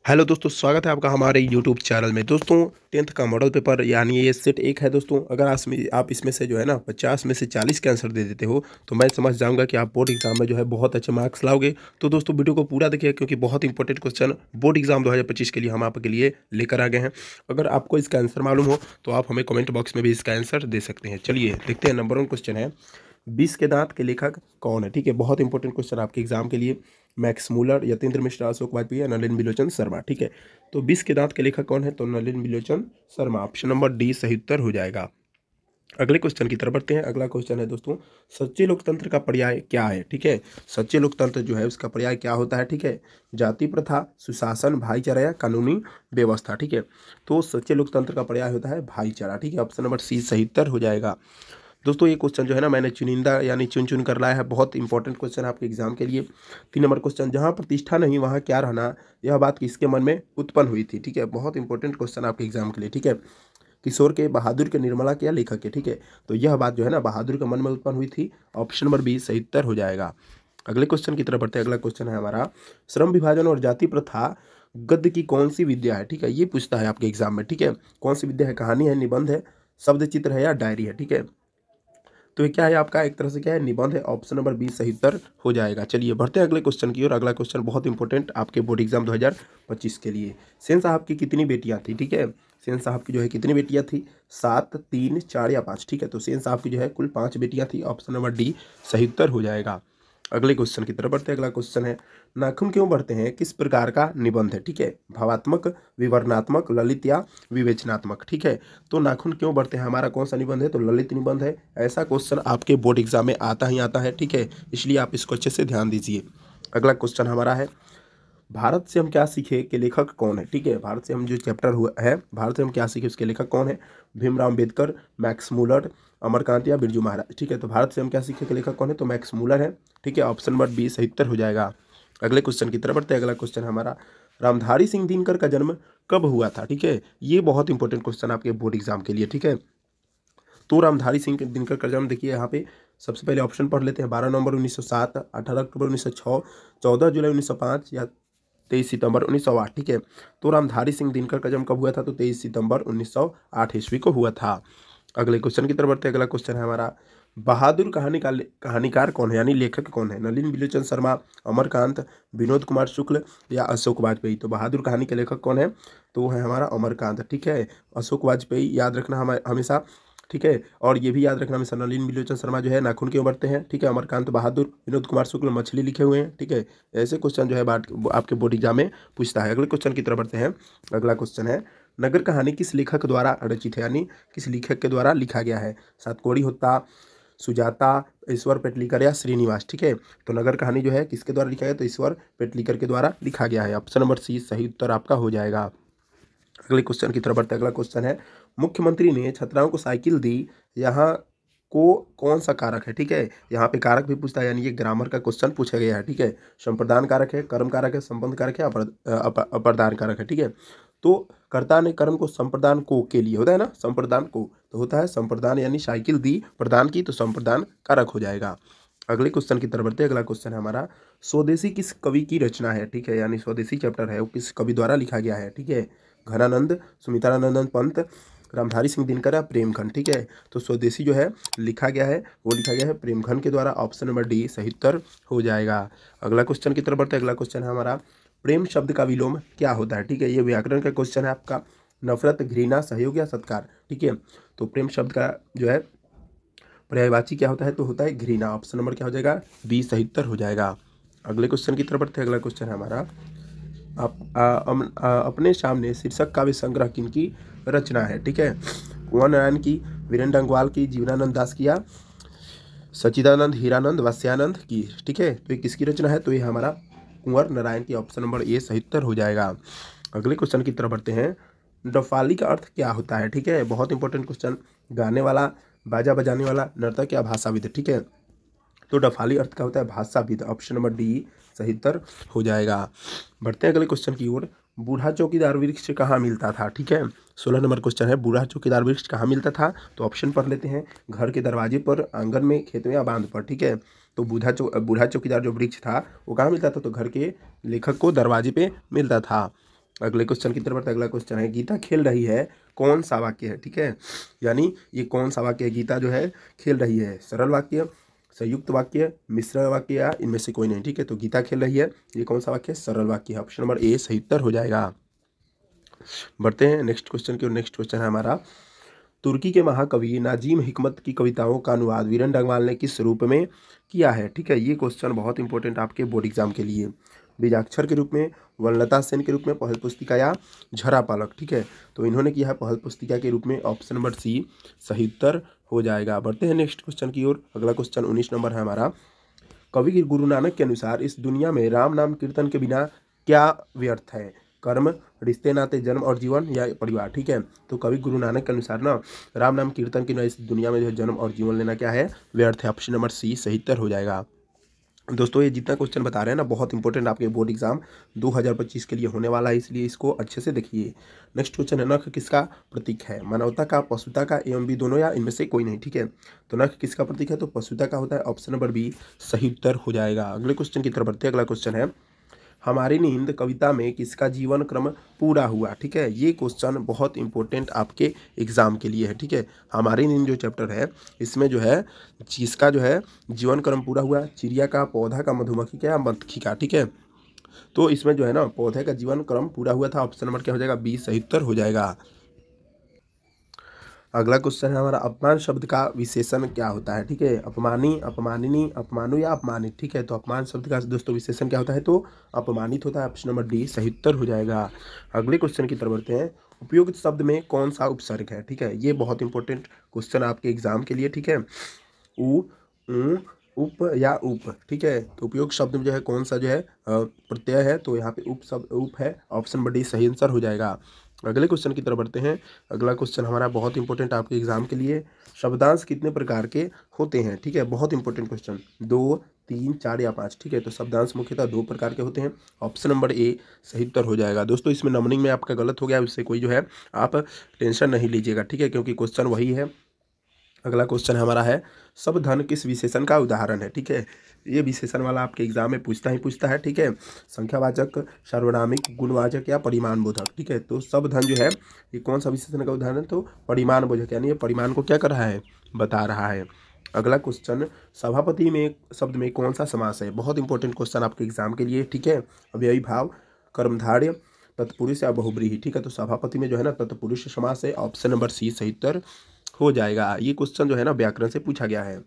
Hello दोस्तों, स्वागत है आपका हमारे यूट्यूब चैनल में। दोस्तों 10th का मॉडल पेपर यानी ये सेट एक है दोस्तों। अगर आप इसमें से जो है ना 50 में से 40 के आंसर दे देते हो तो मैं समझ जाऊंगा कि आप बोर्ड एग्जाम में जो है बहुत अच्छे मार्क्स लाओगे। तो दोस्तों वीडियो को पूरा देखिए, क्योंकि बहुत इंपॉर्टेंट क्वेश्चन बोर्ड एग्जाम 2025 के लिए हम आपके लिए लेकर आ गए हैं। अगर आपको इसका आंसर मालूम हो तो आप हमें कॉमेंट बॉक्स में भी इसका आंसर दे सकते हैं। चलिए देखते हैं। नंबर 1 क्वेश्चन है, 20 के दांत के लेखक कौन है? ठीक है, बहुत इंपॉर्टेंट क्वेश्चन आपके एग्जाम के लिए। मैक्स मूलर, यतीन्द्र मिश्रा, अशोक वाजपेयी या नलिन बिलोचन शर्मा। ठीक है, तो 20 के दांत के लेखक कौन है? तो नलिन बिलोचन शर्मा। ऑप्शन नंबर डी सही उत्तर हो जाएगा। अगले क्वेश्चन की तरफ बढ़ते हैं। अगला क्वेश्चन है दोस्तों, सच्चे लोकतंत्र का पर्याय क्या है? ठीक है, सच्चे लोकतंत्र जो है उसका पर्याय क्या होता है? ठीक है, जाति प्रथा, सुशासन, भाईचारा या कानूनी व्यवस्था। ठीक है, तो सच्चे लोकतंत्र का पर्याय होता है भाईचारा। ठीक है, ऑप्शन नंबर सी सही उत्तर हो जाएगा। दोस्तों ये क्वेश्चन जो है ना मैंने चुनिंदा यानी चुन चुन कर लाया है। बहुत इंपॉर्टेंट क्वेश्चन आपके एग्जाम के लिए। 3 नंबर क्वेश्चन, जहाँ प्रतिष्ठा नहीं वहाँ क्या रहना, यह बात किसके मन में उत्पन्न हुई थी? ठीक है, बहुत इंपॉर्टेंट क्वेश्चन आपके एग्जाम के लिए। ठीक है, किशोर के, बहादुर के, निर्मला के या लेखक के? ठीक है, तो यह बात जो है ना बहादुर के मन में उत्पन्न हुई थी। ऑप्शन नंबर बी सही उत्तर हो जाएगा। अगले क्वेश्चन की तरफ बढ़ते हैं। अगला क्वेश्चन है हमारा, श्रम विभाजन और जाति प्रथा गद्य की कौन सी विद्या है? ठीक है, ये पूछता है आपके एग्जाम में। ठीक है, कौन सी विद्या है? कहानी है, निबंध है, शब्द चित्र है या डायरी है? ठीक है, तो ये क्या है आपका? एक तरह से क्या है? निबंध है। ऑप्शन नंबर बी सही उत्तर हो जाएगा। चलिए बढ़ते हैं अगले क्वेश्चन की ओर। अगला क्वेश्चन बहुत इंपॉर्टेंट आपके बोर्ड एग्जाम 2025 के लिए। सेन साहब की कितनी बेटियां थी? ठीक है, सेन साहब की जो है कितनी बेटियां थी? 7, 3, 4 या 5? ठीक है, तो सेन साहब की जो है कुल 5 बेटियां थी। ऑप्शन नंबर डी सही उत्तर हो जाएगा। अगले क्वेश्चन की तरफ बढ़ते हैं। अगला क्वेश्चन है, नाखून क्यों बढ़ते हैं किस प्रकार का निबंध है? ठीक है, भावात्मक, विवरणात्मक, ललित या विवेचनात्मक? ठीक है, तो नाखून क्यों बढ़ते हैं हमारा कौन सा निबंध है? तो ललित निबंध है। ऐसा क्वेश्चन आपके बोर्ड एग्जाम में आता ही आता है। ठीक है, इसलिए आप इसको अच्छे से ध्यान दीजिए। अगला क्वेश्चन हमारा है, भारत से हम क्या सीखे के लेखक कौन है? ठीक है, भारत से हम जो चैप्टर हुआ है भारत से हम क्या सीखे उसके लेखक कौन है? भीमराव अम्बेडकर, मैक्स मूलर, अमरकांत या बिरजू महाराज? ठीक है, तो भारत से हम क्या सीखे के लेखक कौन है? तो मैक्स मूलर है। ठीक है, ऑप्शन नंबर बी सही उत्तर हो जाएगा। अगले क्वेश्चन की तरफ बढ़ते हैं। अगला क्वेश्चन हमारा, रामधारी सिंह दिनकर का जन्म कब हुआ था? ठीक है, ये बहुत इंपॉर्टेंट क्वेश्चन आपके बोर्ड एग्जाम के लिए। ठीक है, तो रामधारी सिंह दिनकर का जन्म देखिए यहाँ पे सबसे पहले ऑप्शन पढ़ लेते हैं। 12 नवंबर 1907, 18 अक्टूबर 1906, 14 जुलाई 1905 या 23 सितंबर 1908। ठीक है, तो रामधारी सिंह दिनकर का जन्म कब हुआ था? तो 23 सितंबर 1908 ईस्वी को हुआ था। अगले क्वेश्चन की तरफ बढ़ते हैं। अगला क्वेश्चन है हमारा, बहादुर कहानीकार कौन है यानी लेखक कौन है? नलिन बिलोचन शर्मा, अमरकांत, विनोद कुमार शुक्ल या अशोक वाजपेयी? तो बहादुर कहानी के लेखक कौन है? तो वो है हमारा अमरकांत। ठीक है, अशोक वाजपेयी याद रखना हमेशा। ठीक है, और ये भी याद रखना हमेशा, नलिन बिलोचन शर्मा जो है नाखून क्यों बढ़ते हैं? ठीक है, अमरकांत बहादुर, विनोद कुमार शुक्ल मछली लिखे हुए हैं। ठीक है, ऐसे क्वेश्चन जो है आपके बोर्ड एग्जाम में पूछता है। अगले क्वेश्चन की तरफ बढ़ते हैं। अगला क्वेश्चन है, नगर कहानी किस लेखक द्वारा रचित है यानी किस लेखक के द्वारा लिखा गया है? सातकोड़ी होता, सुजाता, ईश्वर पेटलीकर या श्रीनिवास? ठीक है, तो नगर कहानी जो है किसके द्वारा लिखा गया? तो ईश्वर पेटलीकर के द्वारा लिखा गया है। ऑप्शन नंबर सी सही उत्तर आपका हो जाएगा। अगले क्वेश्चन की तरफ बढ़ते हैं। अगला क्वेश्चन है, मुख्यमंत्री ने छात्राओं को साइकिल दी, यहाँ को कौन सा कारक है? ठीक है, यहाँ पे कारक भी पूछता है यानी ये ग्रामर का क्वेश्चन पूछा गया है। ठीक है, संप्रदान कारक है, कर्म कारक है, संबंध कारक है, अप्रदान कारक है? ठीक है, तो कर्ता ने कर्म को संप्रदान को के लिए होता है ना, संप्रदान को तो होता है संप्रदान यानी साइकिल दी प्रदान की, तो संप्रदान कारक हो जाएगा। अगले क्वेश्चन की तरफ बढ़ते हैं। अगला क्वेश्चन है हमारा, स्वदेशी किस कवि की रचना है? ठीक है, यानी स्वदेशी चैप्टर है वो किस कवि द्वारा लिखा गया है? ठीक है, घनानंद, सुमित्रानंदन पंत, रामधारी सिंह दिनकर या प्रेमघन? ठीक है, तो स्वदेशी जो है लिखा गया है वो लिखा गया है प्रेमघन के द्वारा। ऑप्शन नंबर डी सही उत्तर हो जाएगा। अगला क्वेश्चन की तरफ बढ़ते हैं। अगला क्वेश्चन है हमारा, प्रेम शब्द का विलोम क्या होता है? ठीक है, ये व्याकरण का क्वेश्चन है आपका। नफरत, घृणा, सहयोग या सत्कार? ठीक है, तो प्रेम शब्द का जो है पर्यायवाची क्या होता है? तो होता है घृणा। ऑप्शन नंबर क्या हो जाएगा? बी सही उत्तर हो जाएगा। अगले क्वेश्चन की तरफ बढ़ते हैं। अगला क्वेश्चन है हमारा, अपने सामने शीर्षक काव्य संग्रह किनकी रचना है? ठीक है, कुंवर नारायण की, वीरेंद्र अंगवाल की, जीवनानंद दास की या सच्चिदानंद हीरानंद वस्यानंद की? ठीक है, तो ये किसकी रचना है? तो ये हमारा कुंवर नारायण की। ऑप्शन नंबर ए सही उत्तर हो जाएगा। अगले क्वेश्चन की तरफ बढ़ते हैं। डफाली का अर्थ क्या होता है? ठीक है, बहुत इंपॉर्टेंट क्वेश्चन। गाने वाला, बाजा बजाने वाला, नर्तक या भाषाविद? ठीक है, तो डफाली अर्थ का होता है भाषाविद। ऑप्शन नंबर डी सही उत्तर हो जाएगा। बढ़ते हैं अगले क्वेश्चन की ओर। बूढ़ा चौकीदार वृक्ष कहाँ मिलता था? ठीक है, 16 नंबर क्वेश्चन है, बूढ़ा चौकीदार वृक्ष कहाँ मिलता था? तो ऑप्शन पढ़ लेते हैं। घर के दरवाजे पर, आंगन में, खेत में या बांध पर? ठीक है, तो बूढ़ा चौकीदार जो वृक्ष था वो कहाँ मिलता था? तो घर के लेखक को दरवाजे पे मिलता था। अगले क्वेश्चन की तरफ बढ़ते हैं। अगला क्वेश्चन है गीता खेल रही है कौन सा वाक्य है, ठीक है, यानी ये कौन सा वाक्य है, गीता जो है खेल रही है, सरल वाक्य, संयुक्त वाक्य, मिश्र वाक्य या इनमें से कोई नहीं, ठीक है। तो गीता खेल रही है ये कौन सा वाक्य है, सरल वाक्य है, ऑप्शन नंबर ए सही उत्तर हो जाएगा। बढ़ते हैं नेक्स्ट क्वेश्चन की ओर। नेक्स्ट क्वेश्चन है हमारा, तुर्की के महाकवि नाजिम हिकमत की कविताओं का अनुवाद वीरेन डगवाल ने किस रूप में किया है, ठीक है। ये क्वेश्चन बहुत इंपॉर्टेंट आपके बोर्ड एग्जाम के लिए, बीजाक्षर के रूप में, वनलता सेन के रूप में, पहल पुस्तिका या झरा पालक, ठीक है। तो इन्होंने किया है पहल पुस्तिका के रूप में, ऑप्शन नंबर सी सही उत्तर हो जाएगा। बढ़ते हैं नेक्स्ट क्वेश्चन की ओर। अगला क्वेश्चन 19 नंबर है हमारा, कवि गुरु नानक के अनुसार इस दुनिया में राम नाम कीर्तन के बिना क्या व्यर्थ है, कर्म, रिश्ते नाते, जन्म और जीवन या परिवार, ठीक है। तो कवि गुरु नानक के अनुसार ना राम नाम कीर्तन के बिना इस दुनिया में जो है जन्म और जीवन लेना क्या है, व्यर्थ है, ऑप्शन नंबर सी सही उत्तर हो जाएगा। दोस्तों ये जितना क्वेश्चन बता रहे हैं ना बहुत इंपॉर्टेंट आपके बोर्ड एग्जाम 2025 के लिए होने वाला है, इसलिए इसको अच्छे से देखिए। नेक्स्ट क्वेश्चन है, नख किसका प्रतीक है, मानवता का, पशुता का एवं भी दोनों या इनमें से कोई नहीं, ठीक है। तो नख किसका प्रतीक है, तो पशुता का होता है, ऑप्शन नंबर बी सही उत्तर हो जाएगा। अगले क्वेश्चन की तरफ बढ़ते हैं। अगला क्वेश्चन है, हमारी नींद कविता में किसका जीवन क्रम पूरा हुआ, ठीक है। ये क्वेश्चन बहुत इंपॉर्टेंट आपके एग्जाम के लिए है, ठीक है। हमारी नींद जो चैप्टर है इसमें जो है जिसका जो है जीवन क्रम पूरा हुआ, चिड़िया का, पौधा का, मधुमक्खी का या मक्खी का, ठीक है। तो इसमें जो है ना पौधे का जीवन क्रम पूरा हुआ था, ऑप्शन नंबर क्या हो जाएगा, बी सही उत्तर हो जाएगा। अगला क्वेश्चन है हमारा, अपमान शब्द का विशेषण क्या होता है, ठीक है। अपमानी, अपमानिनी, अपमानु या अपमानित, ठीक है। तो अपमान शब्द का दोस्तों विशेषण क्या होता है, तो अपमानित होता है, ऑप्शन नंबर डी सही उत्तर हो जाएगा। अगले क्वेश्चन की तरफ बढ़ते हैं, उपयुक्त शब्द में कौन सा उपसर्ग है, ठीक है। ये बहुत इंपॉर्टेंट क्वेश्चन आपके एग्जाम के लिए, ठीक है। उ, ऊ, उप या उप, ठीक है। तो उपयोग शब्द में जो है कौन सा जो है प्रत्यय है, तो यहाँ पे उप शब्द उप है, ऑप्शन नंबर डी सही आंसर हो जाएगा। अगले क्वेश्चन की तरफ बढ़ते हैं। अगला क्वेश्चन हमारा बहुत इंपॉर्टेंट आपके एग्जाम के लिए, शब्दांश कितने प्रकार के होते हैं, ठीक है। बहुत इंपॉर्टेंट क्वेश्चन, 2, 3, 4 या 5, ठीक है। तो शब्दांश मुख्यतः 2 प्रकार के होते हैं, ऑप्शन नंबर ए सही उत्तर हो जाएगा। दोस्तों इसमें नंबरिंग में आपका गलत हो गया, उससे कोई जो है आप टेंशन नहीं लीजिएगा, ठीक है, क्योंकि क्वेश्चन वही है। अगला क्वेश्चन हमारा है, सब धन किस विशेषण का उदाहरण है, ठीक है। ये विशेषण वाला आपके एग्जाम में पूछता है, ठीक है। संख्यावाचक, सर्वनामिक, गुणवाचक या परिमाण बोधक, ठीक है। तो सब धन जो है ये कौन सा विशेषण का उदाहरण है, तो परिमाण बोधक, यानी ये परिमाण को क्या कर रहा है, बता रहा है। अगला क्वेश्चन, सभापति में शब्द में कौन सा समास है, बहुत इंपॉर्टेंट क्वेश्चन आपके एग्जाम के लिए, ठीक है। अव्ययी भाव, कर्मधारय, तत्पुरुष या बहुब्रीहि, ठीक है। तो सभापति में जो है ना तत्पुरुष समास है, ऑप्शन नंबर सी सही उत्तर हो जाएगा। ये क्वेश्चन जो है ना व्याकरण से पूछा गया है।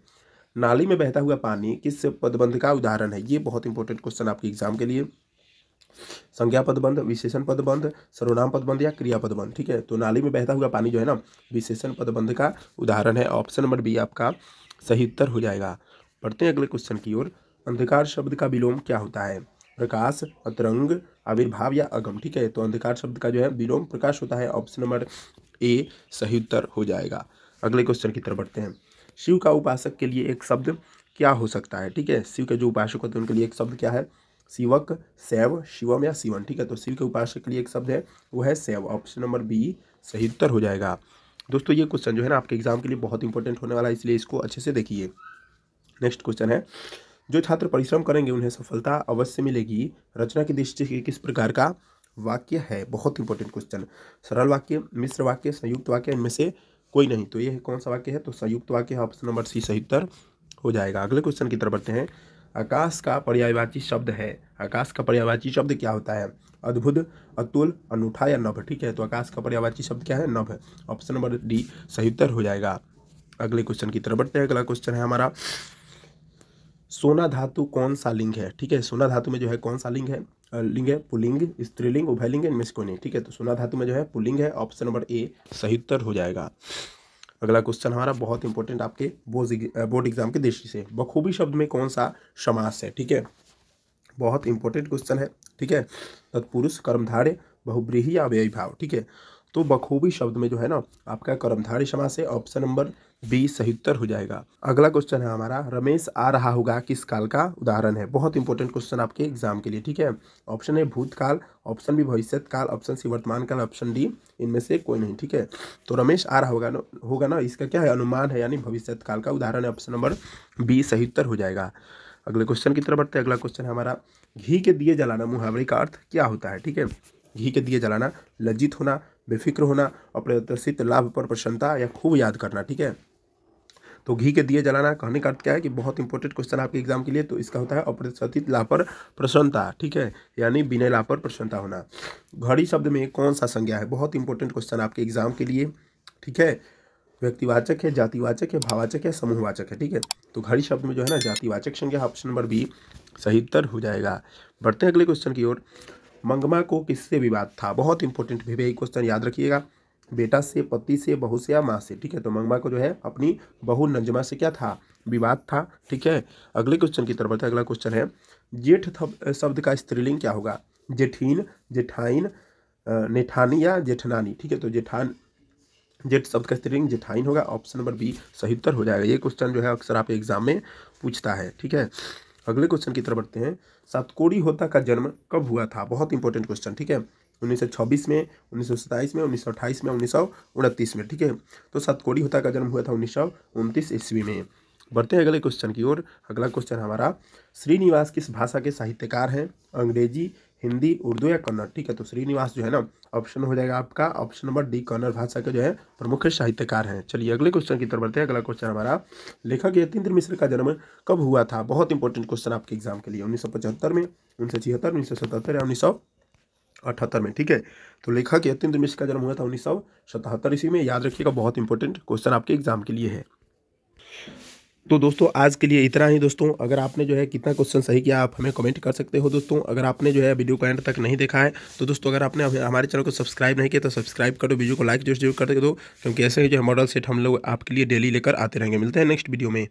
नाली में बहता हुआ पानी किस पदबंध का उदाहरण है, ये बहुत इंपॉर्टेंट क्वेश्चन आपके एग्जाम के लिए। संज्ञा पदबंध, विशेषण पदबंध, सर्वनाम पदबंध या क्रिया पदबंध, ठीक है। तो नाली में बहता हुआ पानी जो है ना विशेषण पदबंध का उदाहरण है, ऑप्शन नंबर बी आपका सही उत्तर हो जाएगा। पढ़ते हैं अगले क्वेश्चन की ओर। अंधकार शब्द का विलोम क्या होता है, प्रकाश, अतरंग, आविर्भाव या अगम, ठीक है। तो अंधकार शब्द का जो है विलोम प्रकाश होता है, ऑप्शन नंबर ए सही उत्तर हो जाएगा। अगले क्वेश्चन की तरफ बढ़ते हैं। शिव का उपासक के लिए एक शब्द क्या हो सकता है, ठीक है। शिव के जो उपासक होते हैं उनके लिए एक शब्द क्या है, शिवक, शैव, शिवम या शिवन, ठीक है। तो शिव के उपासक के लिए एक शब्द है वो है शैव, ऑप्शन नंबर बी सही उत्तर हो जाएगा। दोस्तों ये क्वेश्चन जो है ना आपके एग्जाम के लिए बहुत इंपॉर्टेंट होने वाला है, इसलिए इसको अच्छे से देखिए। नेक्स्ट क्वेश्चन है, जो छात्र परिश्रम करेंगे उन्हें सफलता अवश्य मिलेगी, रचना की दृष्टि से किस प्रकार का वाक्य है, बहुत इंपॉर्टेंट क्वेश्चन। सरल वाक्य, मिश्र वाक्य, संयुक्त वाक्य, इनमें से कोई नहीं। तो ये कौन सा वाक्य है, तो संयुक्त वाक्य है, ऑप्शन नंबर सी सही उत्तर हो जाएगा। अगले क्वेश्चन की तरफ बढ़ते हैं। आकाश का पर्यायवाची शब्द है, आकाश का पर्यायवाची शब्द क्या होता है, अद्भुत, अतुल, अनूठा या नभ, ठीक है। तो आकाश का पर्यायवाची शब्द क्या है, नभ, ऑप्शन नंबर डी सही उत्तर हो जाएगा। अगले क्वेश्चन की तरफ बढ़ते हैं। अगला क्वेश्चन है हमारा, सोना धातु कौन सा लिंग है, ठीक है। सोना धातु में जो है कौन सा लिंग है, लिंग है पुल्लिंग, स्त्रीलिंग, उभयलिंग, इनमें से कोई नहीं, ठीक है। तो सोना धातु में जो है पुल्लिंग है, ऑप्शन नंबर ए सही उत्तर हो जाएगा। अगला क्वेश्चन हमारा बहुत इंपॉर्टेंट आपके बोर्ड एग्जाम की दृष्टि से, बखूबी शब्द में कौन सा समास है, ठीक है। बहुत इंपॉर्टेंट क्वेश्चन है, ठीक है। तत्पुरुष, कर्मधारय, बहुब्रीहि या अव्ययी भाव, ठीक है। तो बखूबी शब्द में जो है ना आपका कर्मधारय समास है, ऑप्शन नंबर बी सही उत्तर हो जाएगा। अगला क्वेश्चन है हमारा, रमेश आ रहा होगा किस काल का उदाहरण है, बहुत इंपॉर्टेंट क्वेश्चन आपके एग्जाम के लिए, ठीक है। ऑप्शन ए भूतकाल, ऑप्शन बी भविष्यत काल, ऑप्शन सी वर्तमान काल, ऑप्शन डी इनमें से कोई नहीं, ठीक है। तो रमेश आ रहा होगा ना इसका क्या है, अनुमान है, यानी भविष्यत काल का उदाहरण है, ऑप्शन नंबर बी सही उत्तर हो जाएगा। अगले क्वेश्चन की तरफ बढ़ते हैं। अगला क्वेश्चन है हमारा, घी के दिए जलाना मुहावरे का अर्थ क्या होता है, ठीक है। घी के दिए जलाना, लज्जित होना, बेफिक्र होना, अप्रत्याशित लाभ पर प्रसन्नता या खूब याद करना। ठीक है, तो घी के दिए जलाना कहने का अर्थ क्या है कि बहुत इंपॉर्टेंट क्वेश्चन आपके एग्जाम के लिए, तो इसका होता है अप्रत्याशित लाभ पर प्रसन्नता। ठीक है, यानी बिना लाभ पर प्रसन्नता होना। घड़ी शब्द में कौन सा संज्ञा है, बहुत इंपॉर्टेंट क्वेश्चन आपके एग्जाम के लिए। ठीक है, व्यक्तिवाचक है, जातिवाचक है, भाववाचक है, समूहवाचक है। ठीक है, तो घड़ी शब्द में जो है ना जातिवाचक संज्ञा, ऑप्शन नंबर बी सही उत्तर हो जाएगा। बढ़ते हैं अगले क्वेश्चन की ओर। मंगमा को किससे विवाद था, बहुत इंपॉर्टेंट भी यही क्वेश्चन याद रखिएगा। बेटा से, पति से, बहू से या माँ से। ठीक है, तो मंगमा को जो है अपनी बहू नंजमा से क्या था, विवाद था। ठीक है, अगले क्वेश्चन की तरफ बढ़ते हैं। अगला क्वेश्चन है जेठ शब्द का स्त्रीलिंग क्या होगा, जेठीन, जेठाइन, नेठानी या जेठनानी। ठीक है, तो जेठ शब्द का स्त्रीलिंग जेठाइन होगा, ऑप्शन नंबर बी सही उत्तर हो जाएगा। ये क्वेश्चन जो है अक्सर आप एग्जाम में पूछता है। ठीक है, अगले क्वेश्चन की तरफ बढ़ते हैं। सातकोड़ी होता का जन्म कब हुआ था, बहुत इंपॉर्टेंट क्वेश्चन। ठीक है, 1926 में, 1927 में, 1928 में, 1929 में। ठीक है, तो सातकोड़ी होता का जन्म हुआ था 1929 ईस्वी में। बढ़ते हैं अगले क्वेश्चन की ओर। अगला क्वेश्चन हमारा, श्रीनिवास किस भाषा के साहित्यकार हैं, अंग्रेजी, हिंदी, उर्दू या कन्नड़। ठीक है, तो श्रीनिवास जो है ना ऑप्शन हो जाएगा आपका ऑप्शन नंबर डी, कन्नड़ भाषा के जो है प्रमुख साहित्यकार हैं। चलिए अगले क्वेश्चन की तरफ बढ़ते हैं। अगला क्वेश्चन हमारा, लेखक यतीन्द्र मिश्र का जन्म कब हुआ था, बहुत इंपॉर्टेंट क्वेश्चन आपके एग्जाम के लिए। 1975 में, 1976, 1977 या 1978 में। ठीक है, तो लेखक यतीन्द्र मिश्र का जन्म हुआ था 1977 ईस्वी में। याद रखिएगा, बहुत इंपॉर्टेंट क्वेश्चन आपके एग्जाम के लिए है। तो दोस्तों आज के लिए इतना ही। दोस्तों अगर आपने जो है कितना क्वेश्चन सही किया आप हमें कमेंट कर सकते हो। दोस्तों अगर आपने जो है वीडियो को एंड तक नहीं देखा है तो दोस्तों अगर आपने हमारे चैनल को सब्सक्राइब नहीं किया तो सब्सक्राइब करो, वीडियो को लाइक जरूर कर दो, क्योंकि ऐसे ही जो है मॉडल सेट हम लोग आपके लिए डेली लेकर आते रहेंगे। मिलते हैं नेक्स्ट वीडियो में।